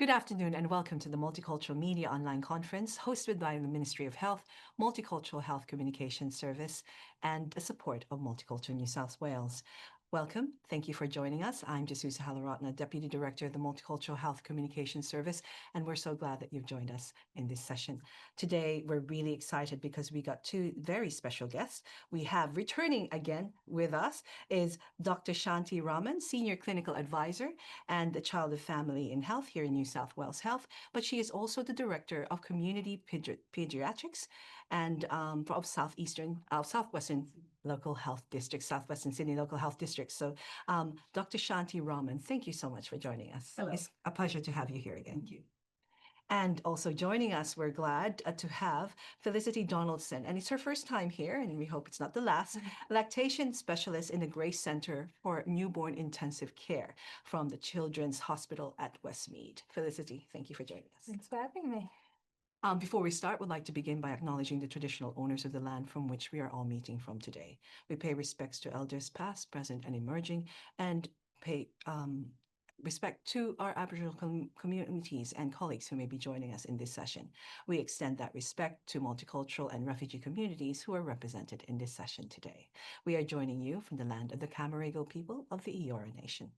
Good afternoon and welcome to the Multicultural Media Online Conference hosted by the Ministry of Health, Multicultural Health Communication Service, and the support of Multicultural New South Wales. Welcome. Thank you for joining us. I'm Jesusa, Helaratne, Deputy Director of the Multicultural Health Communication Service, and we're so glad that you've joined us in this session. Today, we're really excited because we got two very special guests. We have returning again with us is Dr. Shanti Raman, Senior Clinical Advisor and the Child of Family in Health here in New South Wales Health, but she is also the Director of Community Pediatrics and of Southwestern Local Health District, Southwestern Sydney Local Health District. So Dr. Shanti Raman, thank you so much for joining us. Hello. It's a pleasure to have you here again. Thank you. And also joining us, we're glad to have Felicity Donaldson. And it's her first time here, and we hope it's not the last, lactation specialist in the Grace Center for Newborn Intensive Care from the Children's Hospital at Westmead. Felicity, thank you for joining us. Thanks for having me. Before we start, we'd like to begin by acknowledging the traditional owners of the land from which we are all meeting from today. We pay respects to elders past, present, and emerging, and pay respect to our Aboriginal communities and colleagues who may be joining us in this session. We extend that respect to multicultural and refugee communities who are represented in this session today. We are joining you from the land of the Camaragal people of the Eora Nation.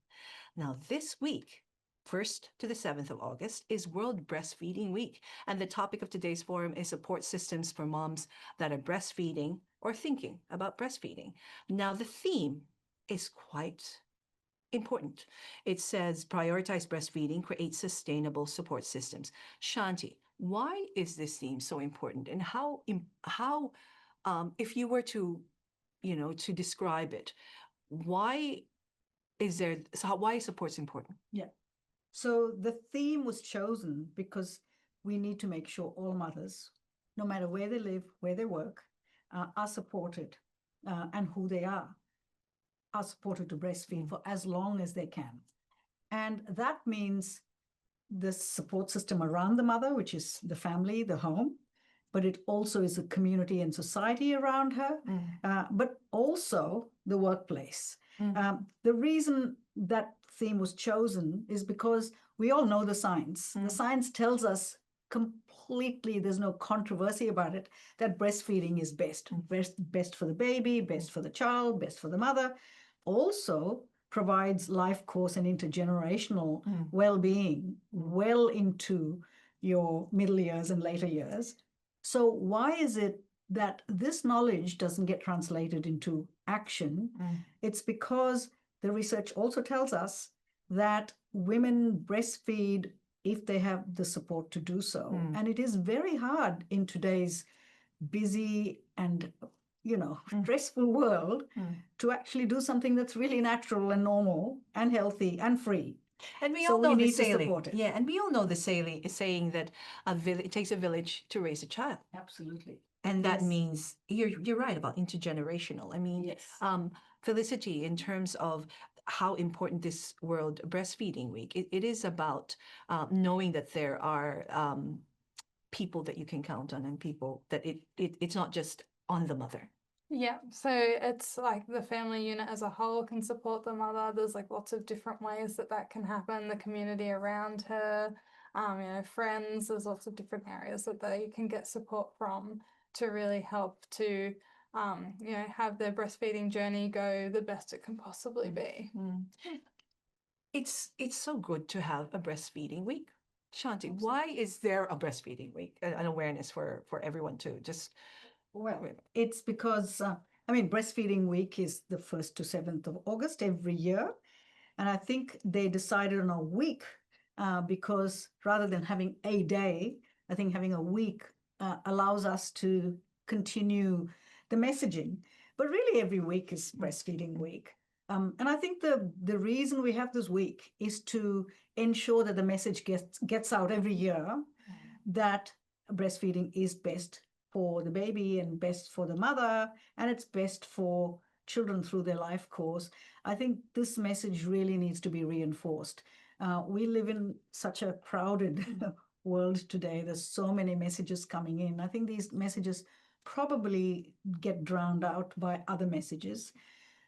Now, this week, 1st to the 7th of August, is World Breastfeeding Week, and the topic of today's forum is support systems for moms that are breastfeeding or thinking about breastfeeding. Now, the theme is quite important. It says, prioritize breastfeeding, create sustainable support systems. Shanti, why is this theme so important, and how if you were to, to describe it, why is support's important? Yeah. So the theme was chosen because we need to make sure all mothers, no matter where they live, where they work, are supported and who they are supported to breastfeed for as long as they can. And that means the support system around the mother, which is the family, the home, but it also is a community and society around her, but also the workplace. The reason that theme was chosen is because we all know the science. The science tells us completely, there's no controversy about it, that breastfeeding is best. Best for the baby, best for the child, best for the mother. Also provides life course and intergenerational well-being well into your middle years and later years. So why is it that this knowledge doesn't get translated into action? It's because the research also tells us that women breastfeed if they have the support to do so. And it is very hard in today's busy and, stressful world to actually do something that's really natural and normal and healthy and free. And we So all know we the need to saying, support it. yeah, and we all know the saying that it takes a village to raise a child. Absolutely. And that Yes. means you're right about intergenerational. I mean, Yes. Felicity, in terms of how important this World Breastfeeding Week, it is about knowing that there are people that you can count on and people that it's not just on the mother. Yeah, so it's like the family unit as a whole can support the mother. There's like lots of different ways that can happen. The community around her, friends, there's lots of different areas that they can get support from to really help to, have their breastfeeding journey go the best it can possibly be. It's so good to have a breastfeeding week. Shanti, why is there a breastfeeding week, an awareness for everyone to just... Well, it's because, Breastfeeding Week is the 1st to 7th of August every year. And I think they decided on a week because rather than having a day, I think having a week allows us to continue the messaging. But really every week is Breastfeeding Week. And I think the reason we have this week is to ensure that the message gets out every year that breastfeeding is best for the baby and best for the mother, and it's best for children through their life course. I think this message really needs to be reinforced. We live in such a crowded world today. There's so many messages coming in. I think these messages probably get drowned out by other messages.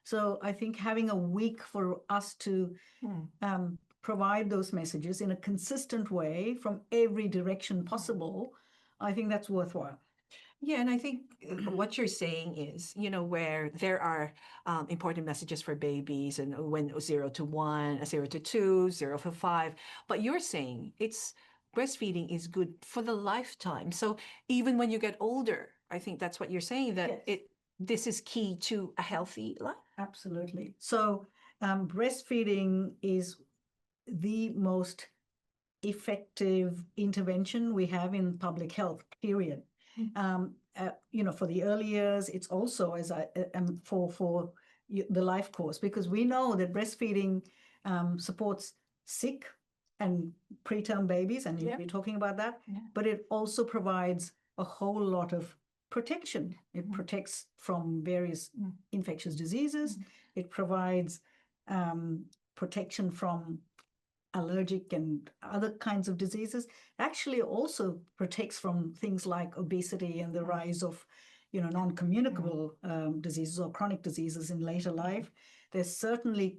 So I think having a week for us to provide those messages in a consistent way from every direction possible, I think that's worthwhile. Yeah, and I think what you're saying is, where there are important messages for babies and when 0 to 1, 0 to 2, 0 to 5, but you're saying breastfeeding is good for the lifetime. So even when you get older, I think that's what you're saying, that Yes. this is key to a healthy life. Absolutely. So breastfeeding is the most effective intervention we have in public health, period. For the early years, it's also as for the life course, because we know that breastfeeding supports sick and preterm babies, and you'll be talking about that, but it also provides a whole lot of protection. It protects from various infectious diseases. It provides protection from allergic and other kinds of diseases. Actually also protects from things like obesity and the rise of non-communicable diseases or chronic diseases in later life. There's certainly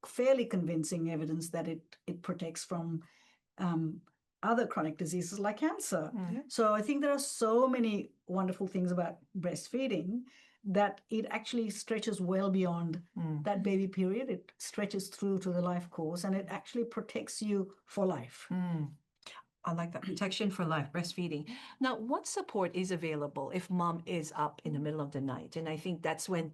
fairly convincing evidence that it protects from other chronic diseases like cancer. So I think there are so many wonderful things about breastfeeding that it actually stretches well beyond that baby period. It stretches through to the life course, and it actually protects you for life. I like that, protection for life, breastfeeding. Now, what support is available if mom is up in the middle of the night? And I think that's when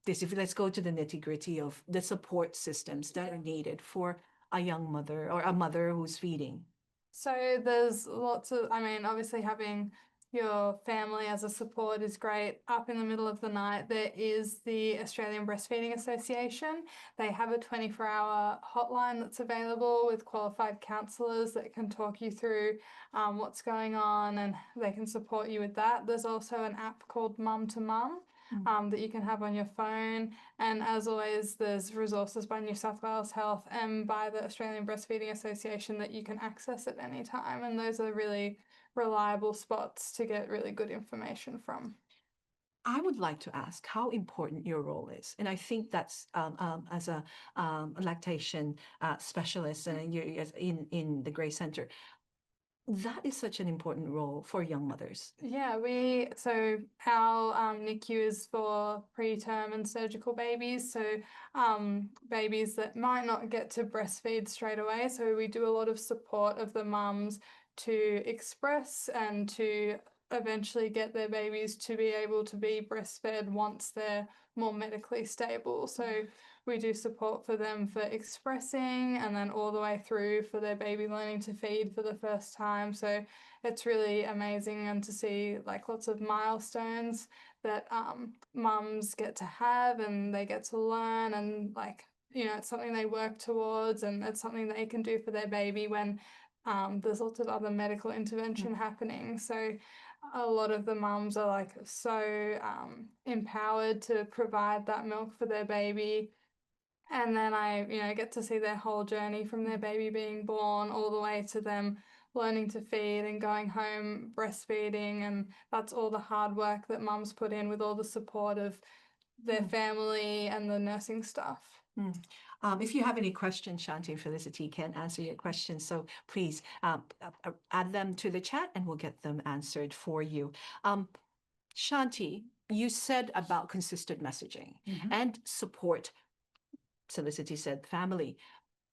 let's go to the nitty-gritty of the support systems that are needed for a young mother or a mother who's feeding. So there's lots of, obviously having your family as a support is great. Up in the middle of the night, there is the Australian Breastfeeding Association. They have a 24-hour hotline that's available with qualified counsellors that can talk you through what's going on, and they can support you with that. There's also an app called Mum to Mum that you can have on your phone. And as always, there's resources by New South Wales Health and by the Australian Breastfeeding Association that you can access at any time. And those are really reliable spots to get really good information from. I would like to ask how important your role is. And I think that's as a lactation specialist and in the Gray Center, that is such an important role for young mothers. Yeah, so our NICU is for preterm and surgical babies, so babies that might not get to breastfeed straight away. So we do a lot of support of the mums to express and to eventually get their babies to be able to be breastfed once they're more medically stable. So we do support for them for expressing and then all the way through for their baby learning to feed for the first time. So it's really amazing, and to see like lots of milestones that mums get to have and they get to learn, and it's something they work towards, and it's something they can do for their baby when there's lots of other medical intervention happening. So a lot of the mums are so empowered to provide that milk for their baby. And then I get to see their whole journey from their baby being born all the way to them learning to feed and going home breastfeeding. And that's all the hard work that mums put in with all the support of their family and the nursing staff. If you have any questions, Shanti and Felicity can answer your questions. So please add them to the chat and we'll get them answered for you. Shanti, you said about consistent messaging and support. Felicity said family.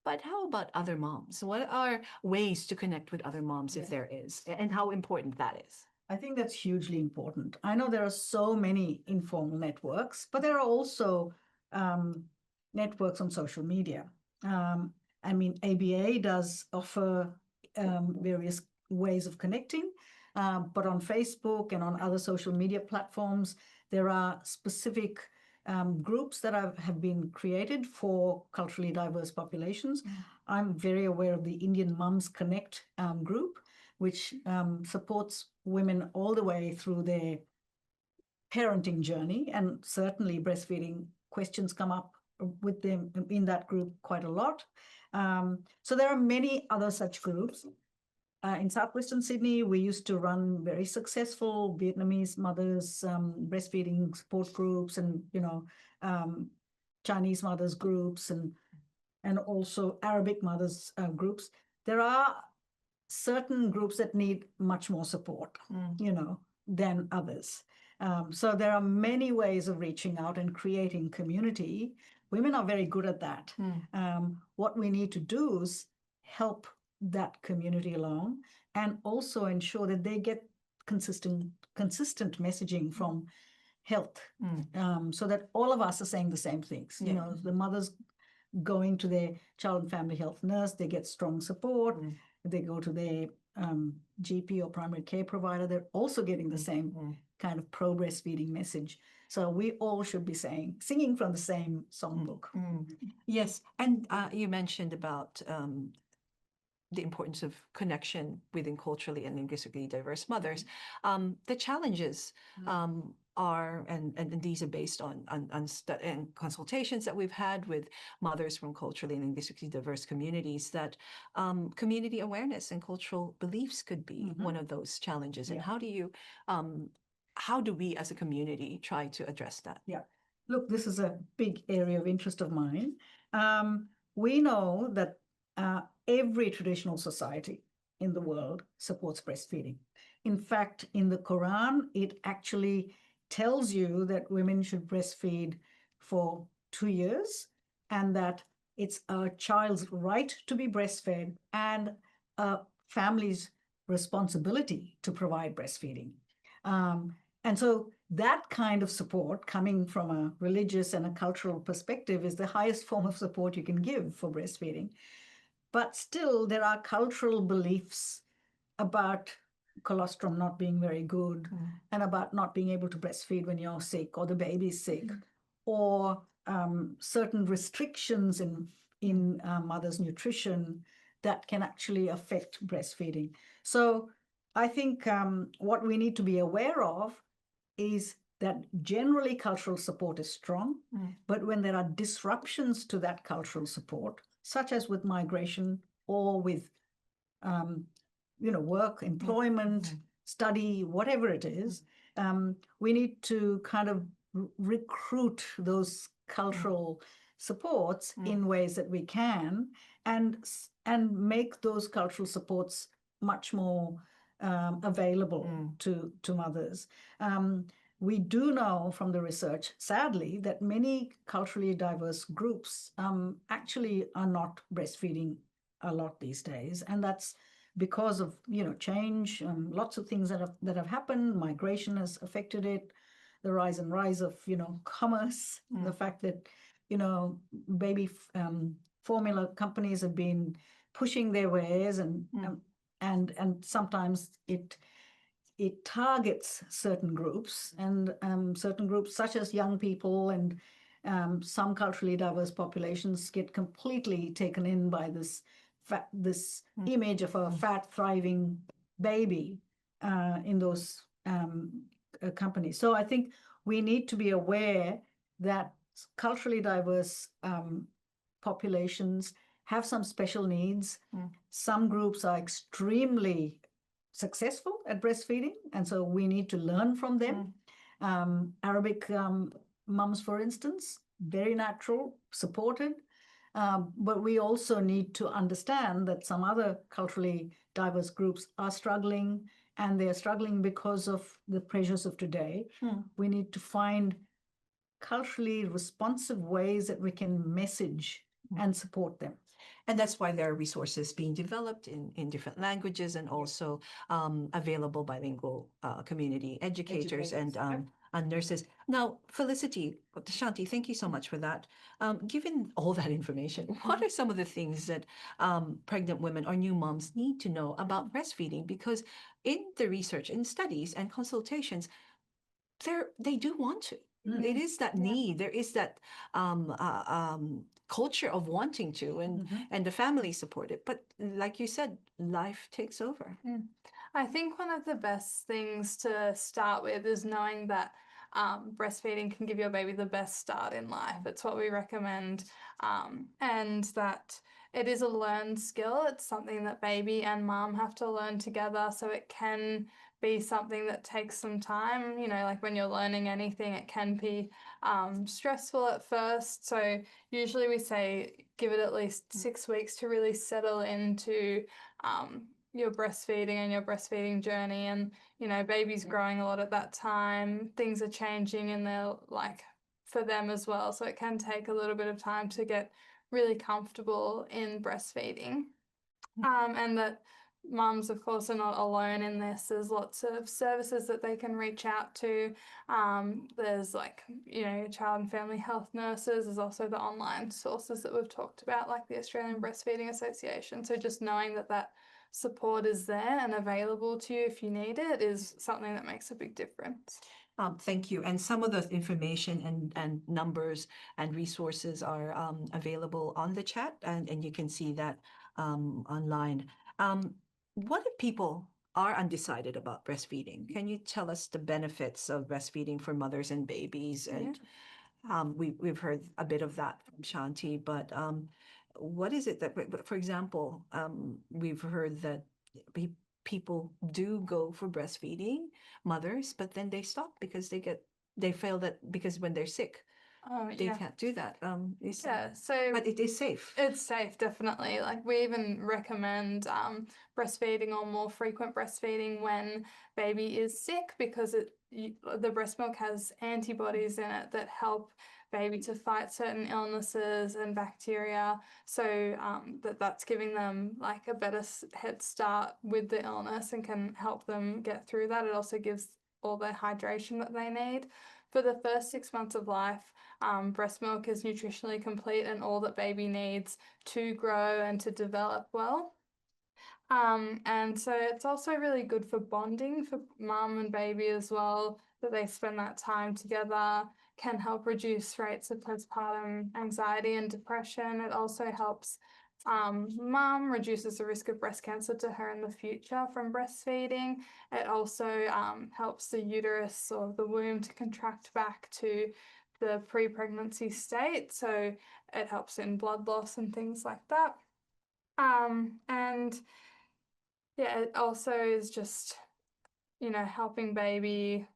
But how about other moms? What are ways to connect with other moms if there is, and how important that is? I think that's hugely important. I know there are so many informal networks, but there are also networks on social media. ABA does offer various ways of connecting, but on Facebook and on other social media platforms, there are specific groups that have been created for culturally diverse populations. I'm very aware of the Indian Mums Connect group, which supports women all the way through their parenting journey, and certainly breastfeeding questions come up with them in that group quite a lot. So there are many other such groups. In Southwestern Sydney, we used to run very successful Vietnamese mothers breastfeeding support groups, and Chinese mothers groups, and and also Arabic mothers groups, there are certain groups that need much more support, than others. So there are many ways of reaching out and creating community. Women are very good at that. What we need to do is help that community along and also ensure that they get consistent messaging from health, so that all of us are saying the same things. The mothers going to their child and family health nurse, they get strong support. They go to their GP or primary care provider, they're also getting the same kind of pro-breastfeeding message. So we all should be singing from the same songbook. Yes, and you mentioned about the importance of connection within culturally and linguistically diverse mothers. The challenges are, and these are based on and consultations that we've had with mothers from culturally and linguistically diverse communities, that community awareness and cultural beliefs could be one of those challenges. And how do we as a community try to address that? Yeah. Look, this is a big area of interest of mine. We know that every traditional society in the world supports breastfeeding. In fact, in the Quran, it actually tells you that women should breastfeed for 2 years, and that it's a child's right to be breastfed and a family's responsibility to provide breastfeeding. And so that kind of support coming from a religious and a cultural perspective is the highest form of support you can give for breastfeeding. But still, there are cultural beliefs about colostrum not being very good, and about not being able to breastfeed when you're sick or the baby's sick, or certain restrictions in mother's nutrition that can actually affect breastfeeding. So I think what we need to be aware of is that generally cultural support is strong, but when there are disruptions to that cultural support, such as with migration or with work, employment, study, whatever it is, we need to kind of recruit those cultural supports in ways that we can, and make those cultural supports much more available to mothers. We do know from the research, sadly, that many culturally diverse groups actually are not breastfeeding a lot these days, and that's because of change, lots of things that have happened. Migration has affected it, the rise of commerce, the fact that baby formula companies have been pushing their wares, and sometimes it targets certain groups, and certain groups such as young people and some culturally diverse populations get completely taken in by this image of a fat, thriving baby in those companies. So I think we need to be aware that culturally diverse populations have some special needs. Some groups are extremely successful at breastfeeding, and so we need to learn from them. Arabic mums, for instance, very natural, supported. But we also need to understand that some other culturally diverse groups are struggling, and they are struggling because of the pressures of today. We need to find culturally responsive ways that we can message and support them. And that's why there are resources being developed in different languages, and also available bilingual community educators and nurses. Now, Felicity, Shanti, thank you so much for that. Given all that information, what are some of the things that pregnant women or new moms need to know about breastfeeding? Because in the research, in studies and consultations, they do want to. It is that need. There is that culture of wanting to, and the family support it. But like you said, life takes over. I think one of the best things to start with is knowing that breastfeeding can give your baby the best start in life. It's what we recommend, and that it is a learned skill. It's something that baby and mum have to learn together. So it can be something that takes some time. You know, like when you're learning anything, it can be stressful at first. So usually we say give it at least 6 weeks to really settle into your breastfeeding and your breastfeeding journey. And, you know, baby's growing a lot at that time. Things are changing in their, like, for them as well. So it can take a little bit of time to get really comfortable in breastfeeding. And that mums, of course, are not alone in this. There's lots of services that they can reach out to. There's, like, you know, child and family health nurses. There's also the online sources that we've talked about, like the Australian Breastfeeding Association. So just knowing that that support is there and available to you if you need it is something that makes a big difference. Thank you. And some of the information and numbers and resources are available on the chat, and you can see that online. What if people are undecided about breastfeeding? Can you tell us the benefits of breastfeeding for mothers and babies? And we've heard a bit of that from Shanti, but what is it that, for example, we've heard that people do go for breastfeeding, mothers, but then they stop because they fail that because when they're sick, they can't do that. So but it is safe. It's safe, definitely. Like we even recommend breastfeeding or more frequent breastfeeding when baby is sick, because the breast milk has antibodies in it that help baby to fight certain illnesses and bacteria. So that's giving them like a better head start with the illness and can help them get through that. It also gives all the hydration that they need. For the first 6 months of life, breast milk is nutritionally complete and all that baby needs to grow and to develop well. And so it's also really good for bonding for mum and baby as well, that they spend that time together, can help reduce rates of postpartum anxiety and depression. It also helps mum, reduces the risk of breast cancer to her in the future from breastfeeding. It also helps the uterus or the womb to contract back to the pre-pregnancy state. So it helps in blood loss and things like that. And yeah, it also is just, you know, helping baby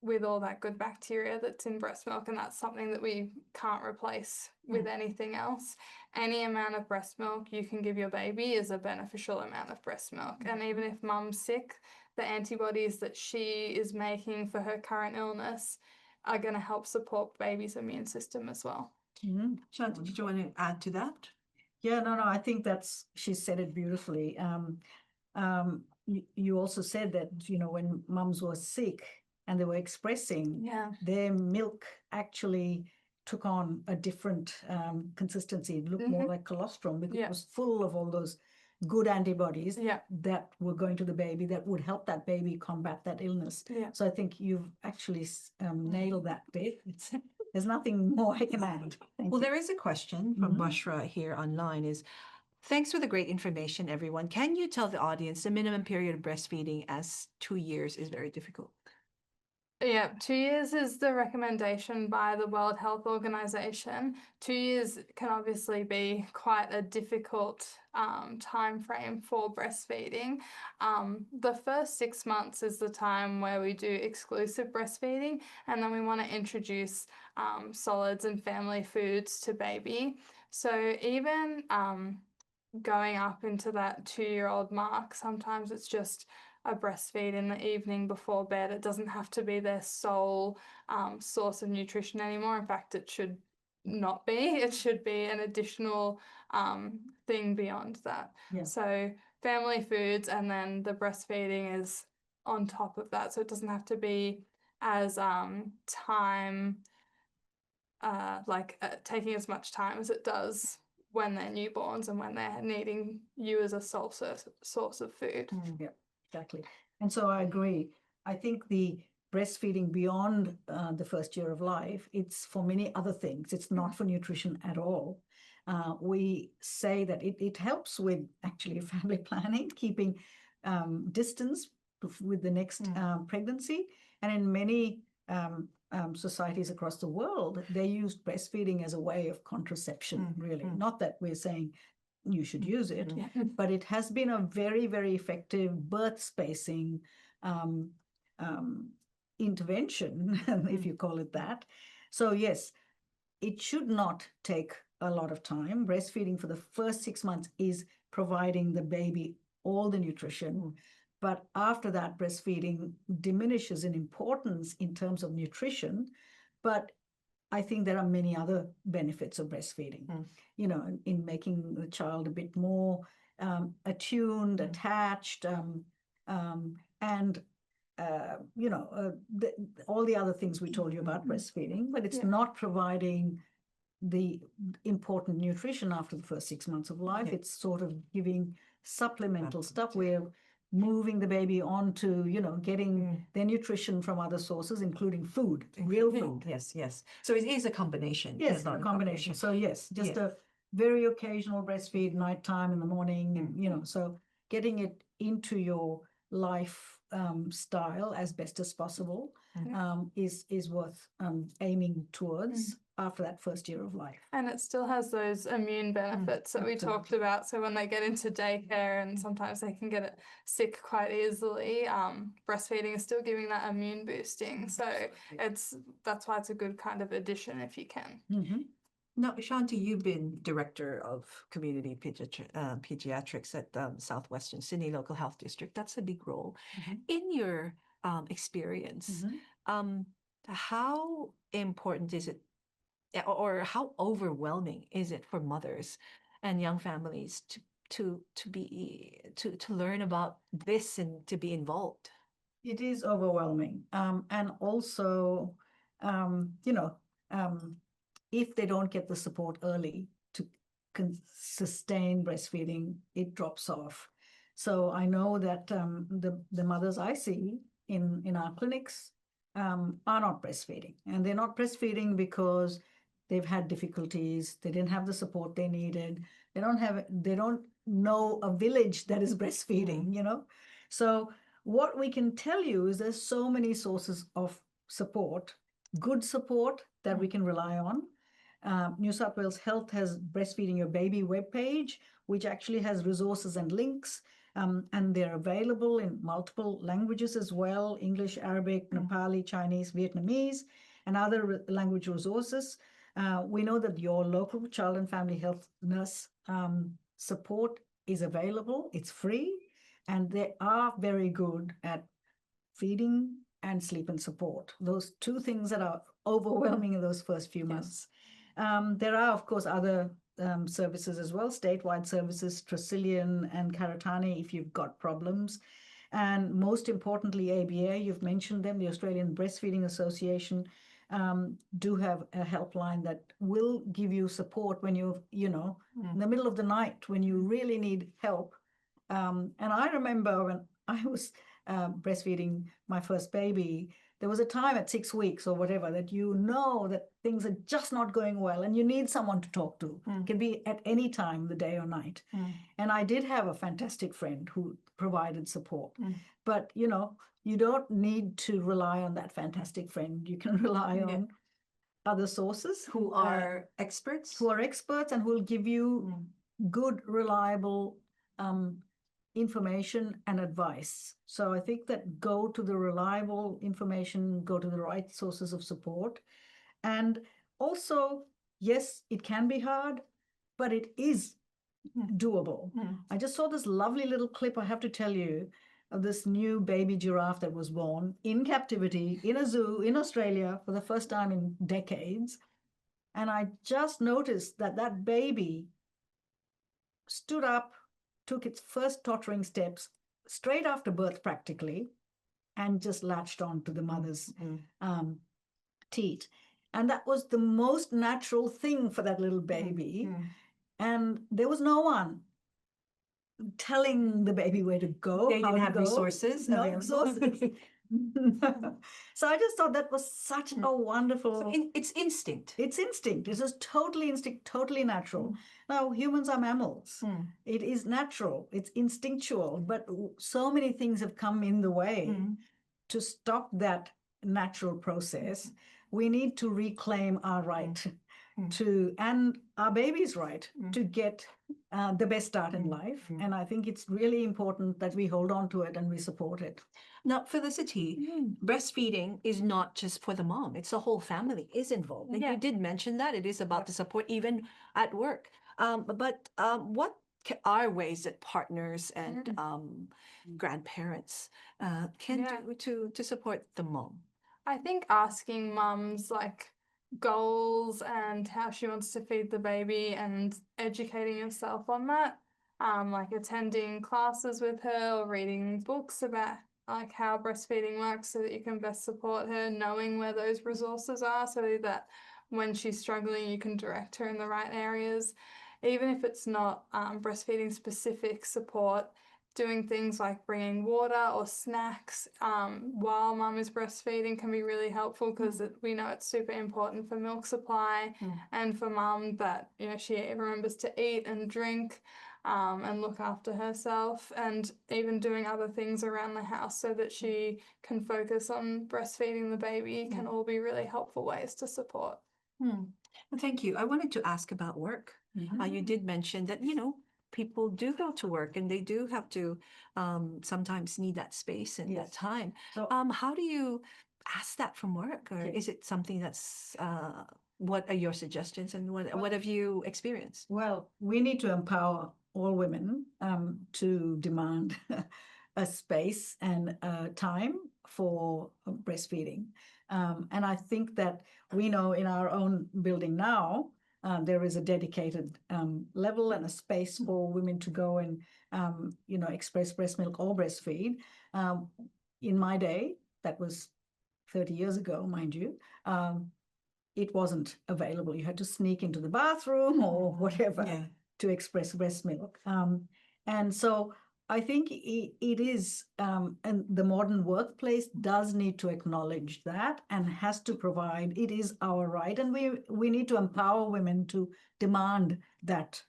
with all that good bacteria that's in breast milk, and that's something that we can't replace with anything else. Any amount of breast milk you can give your baby is a beneficial amount of breast milk. And even if mum's sick, the antibodies that she is making for her current illness are going to help support baby's immune system as well. Shanti, did you want to add to that? Yeah, no, I think she said it beautifully. You also said that, you know, when mums were sick and they were expressing, their milk actually took on a different consistency. It looked more like colostrum because it was full of all those good antibodies that were going to the baby that would help that baby combat that illness. So I think you've actually nailed that bit. There's nothing more I can add. Thank you. There is a question from Bushra here online is, thanks for the great information, everyone. Can you tell the audience the minimum period of breastfeeding, as 2 years is very difficult? Yeah, 2 years is the recommendation by the World Health Organization. 2 years can obviously be quite a difficult time frame for breastfeeding. The first 6 months is the time where we do exclusive breastfeeding, and then we want to introduce solids and family foods to baby. So even going up into that 2-year-old mark, sometimes it's just a breastfeed in the evening before bed. It doesn't have to be their sole source of nutrition anymore. In fact, it should not be. It should be an additional thing beyond that. So family foods, and then the breastfeeding is on top of that. So it doesn't have to be as taking as much time as it does when they're newborns and when they're needing you as a sole source of food. Yeah, exactly. And so I agree. I think the breastfeeding beyond the first year of life, it's for many other things. It's not for nutrition at all. We say that it helps with actually family planning, keeping distance with the next pregnancy. And in many societies across the world, they use breastfeeding as a way of contraception, really. Not that we're saying you should use it. Yeah. But it has been a very, very effective birth spacing intervention, if you call it that. So yes, it should not take a lot of time. Breastfeeding for the first 6 months is providing the baby all the nutrition. But after that, breastfeeding diminishes in importance in terms of nutrition. But I think there are many other benefits of breastfeeding, you know, in making the child a bit more attuned, attached, and you know, all the other things we told you about breastfeeding, but it's not providing the important nutrition after the first 6 months of life. It's sort of giving supplemental stuff. We're moving the baby on to, you know, getting their nutrition from other sources, including food, real food. Yes, yes. So it is a combination. Yes, It's not a combination. So yes, just a very occasional breastfeed, nighttime, in the morning, and, you know, so getting it into your life style as best as possible is worth aiming towards after that first year of life. And it still has those immune benefits that we talked about. So when they get into daycare and sometimes they can get sick quite easily, breastfeeding is still giving that immune boosting. So that's why it's a good kind of addition if you can. Now, Shanti, you've been director of community pediatrics at Southwestern Sydney Local Health District. That's a big role. In your experience, how important is it, or how overwhelming is it for mothers and young families to learn about this and to be involved? It is overwhelming, and also, you know, if they don't get the support early to sustain breastfeeding, it drops off. So I know that the mothers I see in our clinics are not breastfeeding, and they're not breastfeeding because they've had difficulties. They didn't have the support they needed. They don't know a village that is breastfeeding, you know. So what we can tell you is there's so many sources of support, good support that we can rely on. New South Wales Health has Breastfeeding Your Baby webpage, which actually has resources and links, and they're available in multiple languages as well: English, Arabic, Nepali, Chinese, Vietnamese, and other language resources. We know that your local child and family health nurse support is available. It's free, and they are very good at feeding and sleep and support. Those two things that are overwhelming in those first few months. There are, of course, other services as well, statewide services, Tresillian and Helaratne, if you've got problems. And most importantly, ABA, you've mentioned them, the Australian Breastfeeding Association, do have a helpline that will give you support when you're, you know, in the middle of the night, when you really need help. And I remember when I was breastfeeding my first baby, there was a time at 6 weeks or whatever that you know that things are just not going well and you need someone to talk to. It can be at any time, the day or night. And I did have a fantastic friend who provided support. But, you know, you don't need to rely on that fantastic friend. You can rely on other sources who are experts. Who are experts and who will give you good, reliable information and advice. So I think that go to the reliable information, go to the right sources of support. And also, yes, it can be hard, but it is doable. I just saw this lovely little clip, I have to tell you, of this new baby giraffe that was born in captivity in a zoo in Australia for the first time in decades. And I just noticed that that baby stood up, took its first tottering steps straight after birth practically, and just latched on to the mother's teat. And that was the most natural thing for that little baby. And there was no one telling the baby where to go. They didn't have resources. No resources. So I just thought that was such a wonderful... So it's instinct. It's instinct. It's just totally instinct, totally natural. Now, humans are mammals. It is natural. It's instinctual. But so many things have come in the way to stop that natural process. We need to reclaim our right and our baby's right to get the best start in life. And I think it's really important that we hold on to it and we support it. Now, Felicity, breastfeeding is not just for the mom, it's the whole family is involved. And you did mention that it is about the support even at work. But what are ways that partners and grandparents can do to support the mom? I think asking mums like goals and how she wants to feed the baby and educating yourself on that, like attending classes with her or reading books about like how breastfeeding works so that you can best support her, knowing where those resources are so that when she's struggling you can direct her in the right areas. Even if it's not breastfeeding specific support, doing things like bringing water or snacks while mum is breastfeeding can be really helpful because we know it's super important for milk supply and for mum that she remembers to eat and drink and look after herself, and even doing other things around the house so that she can focus on breastfeeding the baby can all be really helpful ways to support. Well, thank you. I wanted to ask about work. You did mention that, people do go to work and they do have to sometimes need that space and that time. So, how do you ask that from work? Or is it something that's, what are your suggestions and what have you experienced? well, we need to empower all women to demand a space and time for breastfeeding. And I think that we know in our own building now, there is a dedicated level and a space for women to go and, express breast milk or breastfeed. In my day, that was 30 years ago, mind you, it wasn't available. You had to sneak into the bathroom or whatever to express breast milk. And so I think it is, and the modern workplace does need to acknowledge that and has to provide, it is our right. And we need to empower women to demand that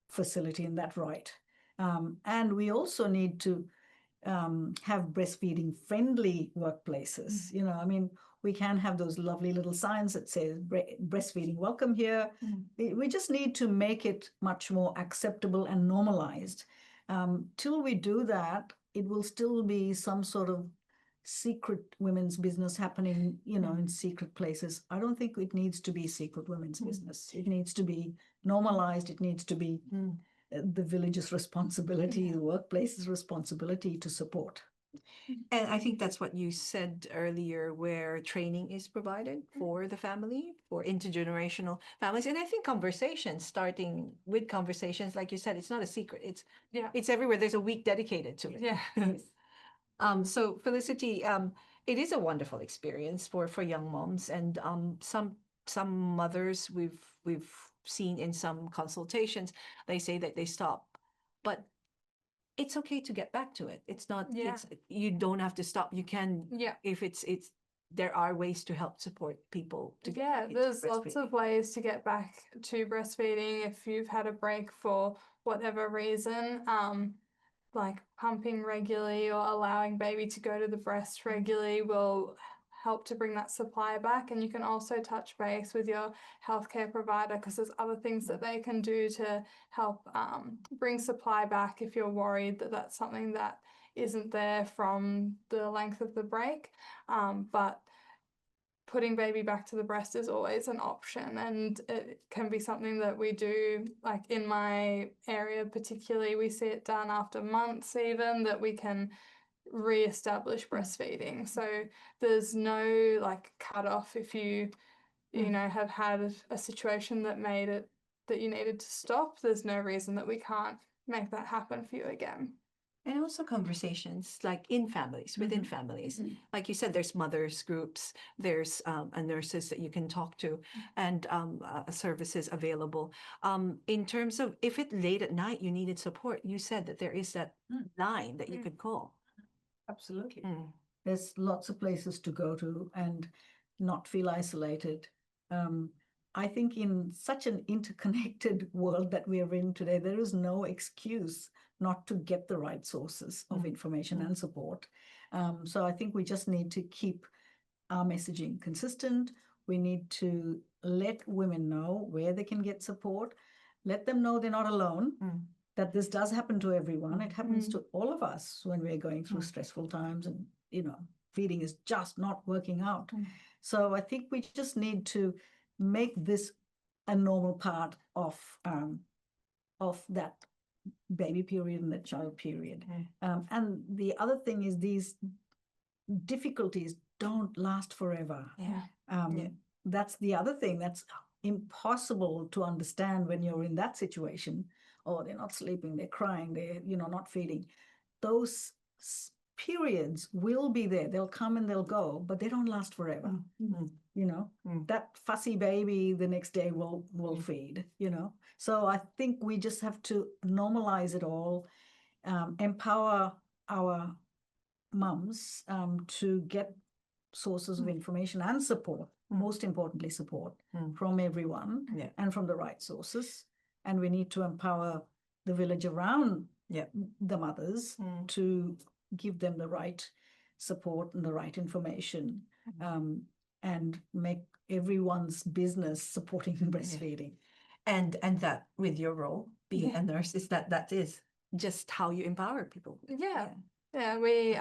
facility and that right. And we also need to have breastfeeding friendly workplaces. We can have those lovely little signs that say breastfeeding welcome here. We just need to make it much more acceptable and normalized. Till we do that, it will still be some sort of secret women's business happening, in secret places. I don't think it needs to be secret women's business. It needs to be normalized. It needs to be the village's responsibility, the workplace's responsibility to support. And I think that's what you said earlier, where training is provided for the family, for intergenerational families. And I think starting with conversations, like you said, it's not a secret. It's everywhere. There's a week dedicated to it. Yeah. So Felicity, it is a wonderful experience for young moms, and some mothers we've seen in some consultations, they say that they stop, but it's okay to get back to it. It's not, you don't have to stop. You can, if it's, there are ways to help support people to get back into there's lots of ways to get back to breastfeeding if you've had a break for whatever reason. Like pumping regularly or allowing baby to go to the breast regularly will help to bring that supply back. And you can also touch base with your healthcare provider because there's other things that they can do to help bring supply back if you're worried that that's something that isn't there from the length of the break. But putting baby back to the breast is always an option, and it can be something that we do, like in my area particularly, we see it done after months even, that we can re-establish breastfeeding. So there's no like cutoff if you have had a situation that made it that you needed to stop. There's no reason that we can't make that happen for you again. And also conversations like in families, within families. Like you said, there's mothers groups, there's nurses that you can talk to, and services available. In terms of if it's late at night, you needed support, you said that there is that line that you could call. Absolutely. There's lots of places to go to and not feel isolated. I think in such an interconnected world that we are in today, there is no excuse not to get the right sources of information and support. So I think we just need to keep our messaging consistent. We need to let women know where they can get support, let them know they're not alone, that this does happen to everyone. It happens to all of us when we're going through stressful times and, feeding is just not working out. So I think we just need to make this a normal part of that baby period and the child period. And the other thing is these difficulties don't last forever. That's the other thing that's impossible to understand when you're in that situation. Oh, they're not sleeping, they're crying, they're not feeding. Those periods will be there. They'll come and they'll go, but they don't last forever. That fussy baby the next day will feed. So I think we just have to normalize it all, empower our mums to get sources of information and support, most importantly support from everyone and from the right sources. And we need to empower the village around the mothers to give them the right support and the right information, and make everyone's business supporting breastfeeding. And that with your role being a nurse is that is just how you empower people. We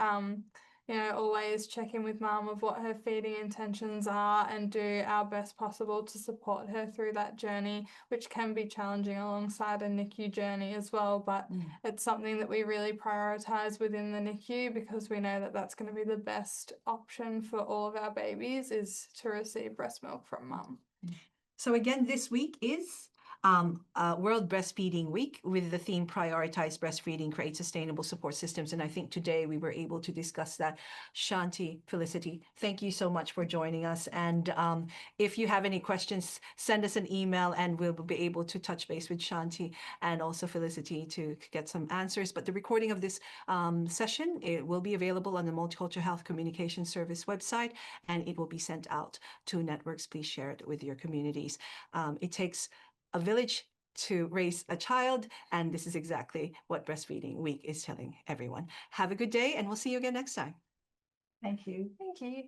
always check in with mum of what her feeding intentions are and do our best possible to support her through that journey, which can be challenging alongside a NICU journey as well. But it's something that we really prioritise within the NICU, because we know that that's going to be the best option for all of our babies, is to receive breast milk from mum. So again, this week is World Breastfeeding Week, with the theme Prioritize Breastfeeding, Create Sustainable Support Systems. And I think today we were able to discuss that. Shanti, Felicity, thank you so much for joining us. And if you have any questions, send us an email and we'll be able to touch base with Shanti and also Felicity to get some answers. But the recording of this session, it will be available on the Multicultural Health Communication Service website, and it will be sent out to networks. Please share it with your communities. It takes a village to raise a child, and this is exactly what Breastfeeding Week is telling everyone. Have a good day, and we'll see you again next time. Thank you. Thank you.